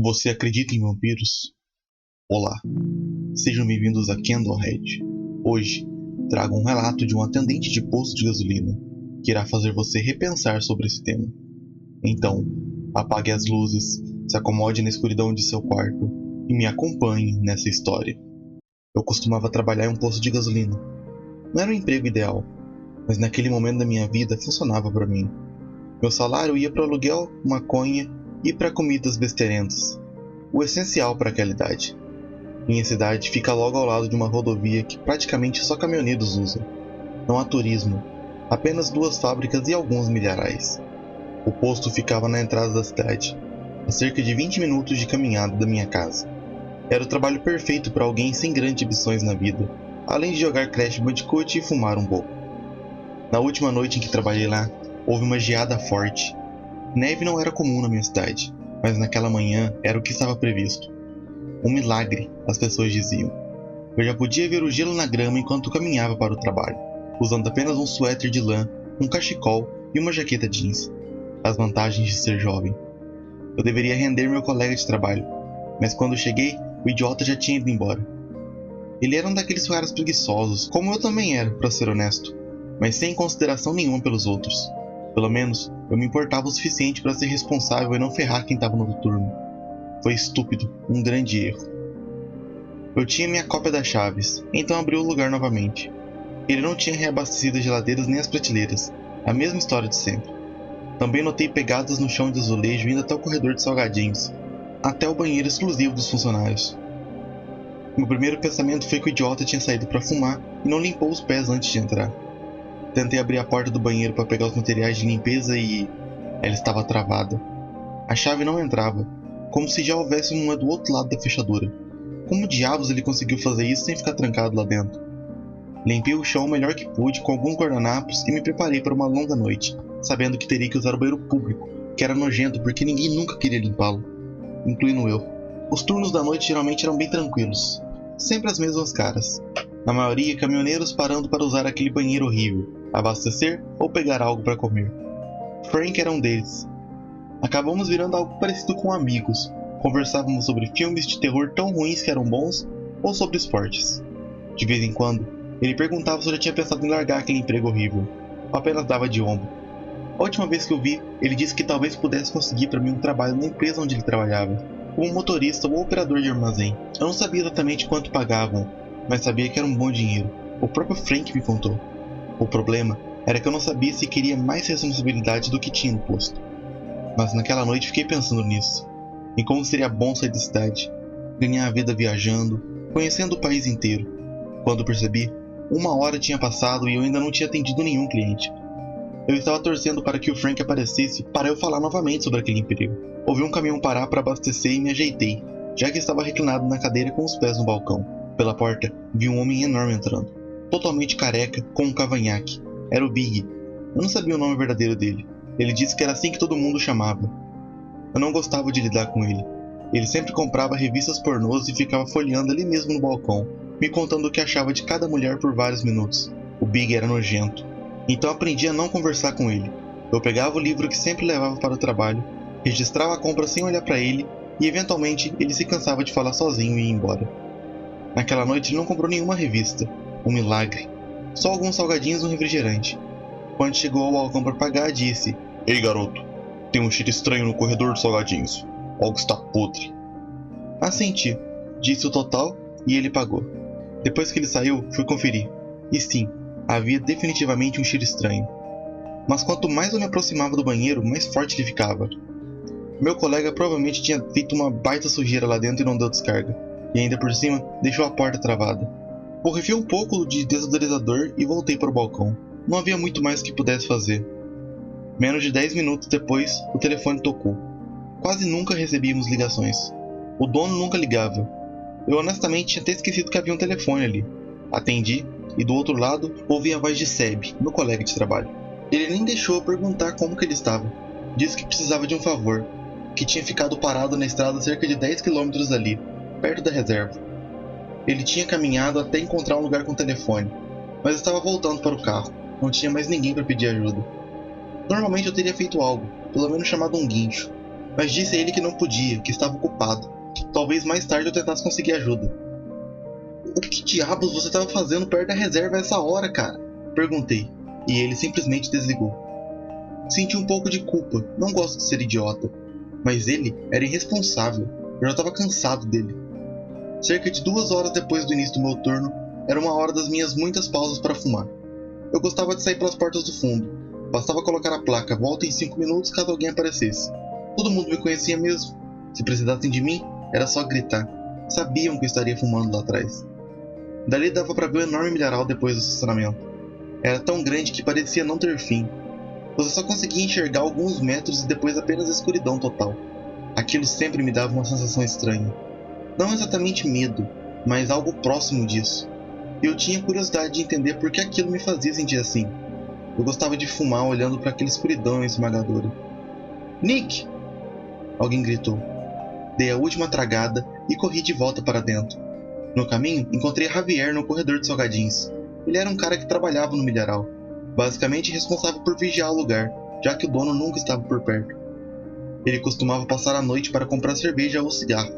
Você acredita em vampiros? Olá, sejam bem-vindos a Candlehead. Hoje, trago um relato de um atendente de posto de gasolina que irá fazer você repensar sobre esse tema. Então, apague as luzes, se acomode na escuridão de seu quarto e me acompanhe nessa história. Eu costumava trabalhar em um posto de gasolina. Não era o emprego ideal, mas naquele momento da minha vida funcionava para mim. Meu salário ia para aluguel, maconha e para comidas besteirentas. O essencial para aquela idade. Minha cidade fica logo ao lado de uma rodovia que praticamente só caminhoneiros usam. Não há turismo, apenas 2 fábricas e alguns milharais. O posto ficava na entrada da cidade, a cerca de 20 minutos de caminhada da minha casa. Era o trabalho perfeito para alguém sem grandes ambições na vida, além de jogar Crash Bandicoot e fumar um pouco. Na última noite em que trabalhei lá, houve uma geada forte. Neve não era comum na minha cidade, mas naquela manhã era o que estava previsto. Um milagre, as pessoas diziam. Eu já podia ver o gelo na grama enquanto caminhava para o trabalho, usando apenas um suéter de lã, um cachecol e uma jaqueta jeans. As vantagens de ser jovem. Eu deveria render meu colega de trabalho, mas quando cheguei, o idiota já tinha ido embora. Ele era um daqueles caras preguiçosos, como eu também era, para ser honesto, mas sem consideração nenhuma pelos outros. Pelo menos, eu me importava o suficiente para ser responsável e não ferrar quem estava no turno. Foi estúpido, um grande erro. Eu tinha minha cópia das chaves, então abri o lugar novamente. Ele não tinha reabastecido as geladeiras nem as prateleiras, a mesma história de sempre. Também notei pegadas no chão de azulejo indo até o corredor de salgadinhos, até o banheiro exclusivo dos funcionários. Meu primeiro pensamento foi que o idiota tinha saído para fumar e não limpou os pés antes de entrar. Tentei abrir a porta do banheiro para pegar os materiais de limpeza e... ela estava travada. A chave não entrava, como se já houvesse uma do outro lado da fechadura. Como diabos ele conseguiu fazer isso sem ficar trancado lá dentro? Limpei o chão o melhor que pude com alguns guardanapos e me preparei para uma longa noite, sabendo que teria que usar o banheiro público, que era nojento porque ninguém nunca queria limpá-lo, incluindo eu. Os turnos da noite geralmente eram bem tranquilos, sempre as mesmas caras. Na maioria, caminhoneiros parando para usar aquele banheiro horrível, abastecer ou pegar algo para comer. Frank era um deles. Acabamos virando algo parecido com amigos. Conversávamos sobre filmes de terror tão ruins que eram bons ou sobre esportes. De vez em quando, ele perguntava se eu já tinha pensado em largar aquele emprego horrível. Eu apenas dava de ombro. A última vez que o vi, ele disse que talvez pudesse conseguir para mim um trabalho na empresa onde ele trabalhava, como motorista ou operador de armazém. Eu não sabia exatamente quanto pagavam, mas sabia que era um bom dinheiro. O próprio Frank me contou. O problema era que eu não sabia se queria mais responsabilidade do que tinha no posto. Mas naquela noite fiquei pensando nisso, em como seria bom sair da cidade, ganhar a vida viajando, conhecendo o país inteiro. Quando percebi, 1 hora tinha passado e eu ainda não tinha atendido nenhum cliente. Eu estava torcendo para que o Frank aparecesse para eu falar novamente sobre aquele emprego. Ouvi um caminhão parar para abastecer e me ajeitei, já que estava reclinado na cadeira com os pés no balcão. Pela porta, vi um homem enorme entrando, totalmente careca, com um cavanhaque. Era o Big. Eu não sabia o nome verdadeiro dele. Ele disse que era assim que todo mundo o chamava. Eu não gostava de lidar com ele. Ele sempre comprava revistas pornôs e ficava folheando ali mesmo no balcão, me contando o que achava de cada mulher por vários minutos. O Big era nojento. Então aprendi a não conversar com ele. Eu pegava o livro que sempre levava para o trabalho, registrava a compra sem olhar para ele e eventualmente ele se cansava de falar sozinho e ia embora. Naquela noite ele não comprou nenhuma revista. Um milagre. Só alguns salgadinhos e um refrigerante. Quando chegou ao balcão para pagar, disse: "Ei, garoto, tem um cheiro estranho no corredor dos salgadinhos. Algo está podre." Assenti, disse o total e ele pagou. Depois que ele saiu, fui conferir. E sim, havia definitivamente um cheiro estranho. Mas quanto mais eu me aproximava do banheiro, mais forte ele ficava. Meu colega provavelmente tinha feito uma baita sujeira lá dentro e não deu descarga. E ainda por cima, deixou a porta travada. Borrifei um pouco de desodorizador e voltei para o balcão. Não havia muito mais que pudesse fazer. Menos de 10 minutos depois, o telefone tocou. Quase nunca recebíamos ligações. O dono nunca ligava. Eu honestamente tinha até esquecido que havia um telefone ali. Atendi, e do outro lado, ouvi a voz de Seb, meu colega de trabalho. Ele nem deixou eu perguntar como que ele estava. Disse que precisava de um favor, que tinha ficado parado na estrada cerca de 10 quilômetros dali, perto da reserva. Ele tinha caminhado até encontrar um lugar com telefone, mas estava voltando para o carro. Não tinha mais ninguém para pedir ajuda. Normalmente eu teria feito algo, pelo menos chamado um guincho. mas disse a ele que não podia, que estava ocupado. Talvez mais tarde eu tentasse conseguir ajuda. O que diabos você estava fazendo perto da reserva a essa hora, cara? Perguntei, e ele simplesmente desligou. Senti um pouco de culpa, não gosto de ser idiota, mas ele era irresponsável, eu já estava cansado dele. Cerca de 2 horas depois do início do meu turno, era uma hora das minhas muitas pausas para fumar. Eu gostava de sair pelas portas do fundo, bastava colocar a placa volta em 5 minutos caso alguém aparecesse. Todo mundo me conhecia mesmo, se precisassem de mim, era só gritar, sabiam que eu estaria fumando lá atrás. Dali dava para ver um enorme milharal depois do estacionamento. Era tão grande que parecia não ter fim. Você só conseguia enxergar alguns metros e depois apenas escuridão total. Aquilo sempre me dava uma sensação estranha. Não exatamente medo, mas algo próximo disso. E eu tinha curiosidade de entender por que aquilo me fazia sentir assim. Eu gostava de fumar olhando para aquela escuridão esmagadora. Nick! Alguém gritou. Dei a última tragada e corri de volta para dentro. No caminho, encontrei Javier no corredor de salgadinhos. Ele era um cara que trabalhava no milharal, basicamente responsável por vigiar o lugar, já que o dono nunca estava por perto. Ele costumava passar a noite para comprar cerveja ou cigarro.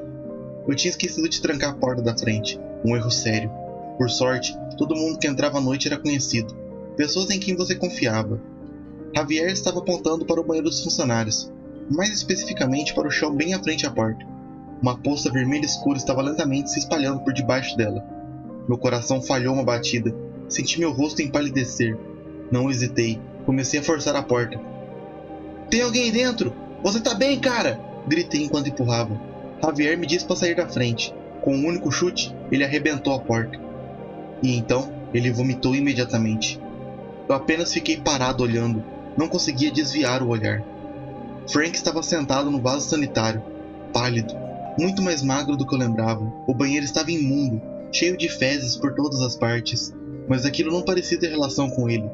Eu tinha esquecido de trancar a porta da frente, um erro sério. Por sorte, todo mundo que entrava à noite era conhecido, pessoas em quem você confiava. Javier estava apontando para o banheiro dos funcionários, mais especificamente para o chão bem à frente à porta. Uma poça vermelha escura estava lentamente se espalhando por debaixo dela. Meu coração falhou uma batida. Senti meu rosto empalidecer. Não hesitei. Comecei a forçar a porta. Tem alguém dentro? Você tá bem, cara? Gritei enquanto empurrava. Javier me disse para sair da frente. Com um único chute, ele arrebentou a porta. E então, ele vomitou imediatamente. Eu apenas fiquei parado olhando. Não conseguia desviar o olhar. Frank estava sentado no vaso sanitário, pálido. Muito mais magro do que eu lembrava. O banheiro estava imundo, cheio de fezes por todas as partes, mas aquilo não parecia ter relação com ele.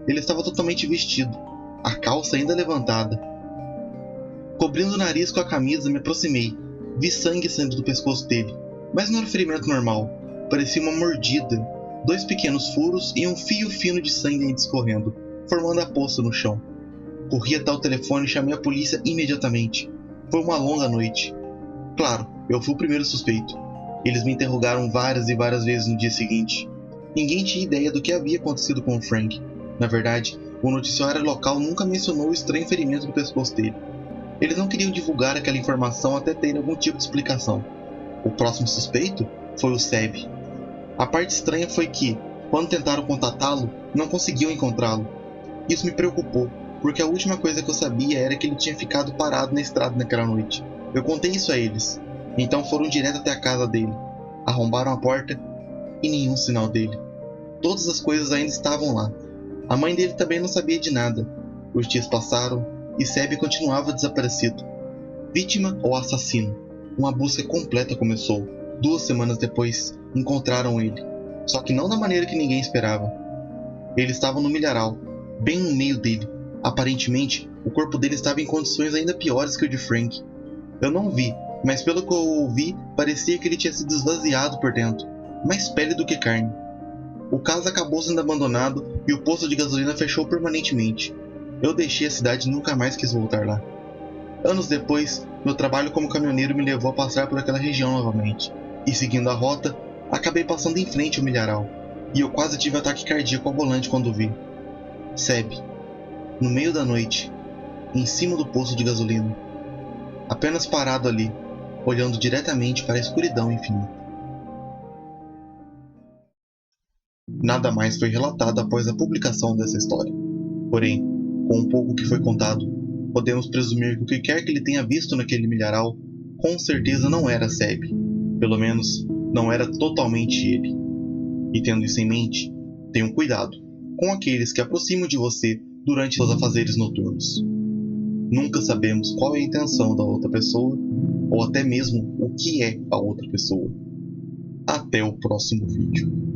Ele estava totalmente vestido, a calça ainda levantada. Cobrindo o nariz com a camisa, me aproximei. Vi sangue saindo do pescoço dele, mas não era um ferimento normal. Parecia uma mordida, 2 pequenos furos e um fio fino de sangue ainda escorrendo, formando a poça no chão. Corri até o telefone e chamei a polícia imediatamente. Foi uma longa noite. Claro, eu fui o primeiro suspeito. Eles me interrogaram várias e várias vezes no dia seguinte. Ninguém tinha ideia do que havia acontecido com o Frank. Na verdade, o noticiário local nunca mencionou o estranho ferimento no pescoço dele. Eles não queriam divulgar aquela informação até ter algum tipo de explicação. O próximo suspeito foi o Seb. A parte estranha foi que, quando tentaram contatá-lo, não conseguiam encontrá-lo. Isso me preocupou, porque a última coisa que eu sabia era que ele tinha ficado parado na estrada naquela noite. Eu contei isso a eles, então foram direto até a casa dele. Arrombaram a porta e nenhum sinal dele. Todas as coisas ainda estavam lá. A mãe dele também não sabia de nada. Os dias passaram e Seb continuava desaparecido. Vítima ou assassino? Uma busca completa começou. 2 semanas depois, encontraram ele. Só que não da maneira que ninguém esperava. Ele estava no milharal, bem no meio dele. Aparentemente, o corpo dele estava em condições ainda piores que o de Frank. Eu não vi, mas pelo que eu ouvi, parecia que ele tinha sido esvaziado por dentro, mais pele do que carne. O caso acabou sendo abandonado e o posto de gasolina fechou permanentemente. Eu deixei a cidade e nunca mais quis voltar lá. Anos depois, meu trabalho como caminhoneiro me levou a passar por aquela região novamente, e seguindo a rota, acabei passando em frente ao milharal, e eu quase tive ataque cardíaco ao volante quando vi. Seb, no meio da noite, em cima do posto de gasolina, apenas parado ali, olhando diretamente para a escuridão infinita. Nada mais foi relatado após a publicação dessa história. Porém, com um pouco que foi contado, podemos presumir que o que quer que ele tenha visto naquele milharal, com certeza não era Seb. Pelo menos, não era totalmente ele. E tendo isso em mente, tenham cuidado com aqueles que aproximam de você durante seus afazeres noturnos. Nunca sabemos qual é a intenção da outra pessoa, ou até mesmo o que é a outra pessoa. Até o próximo vídeo.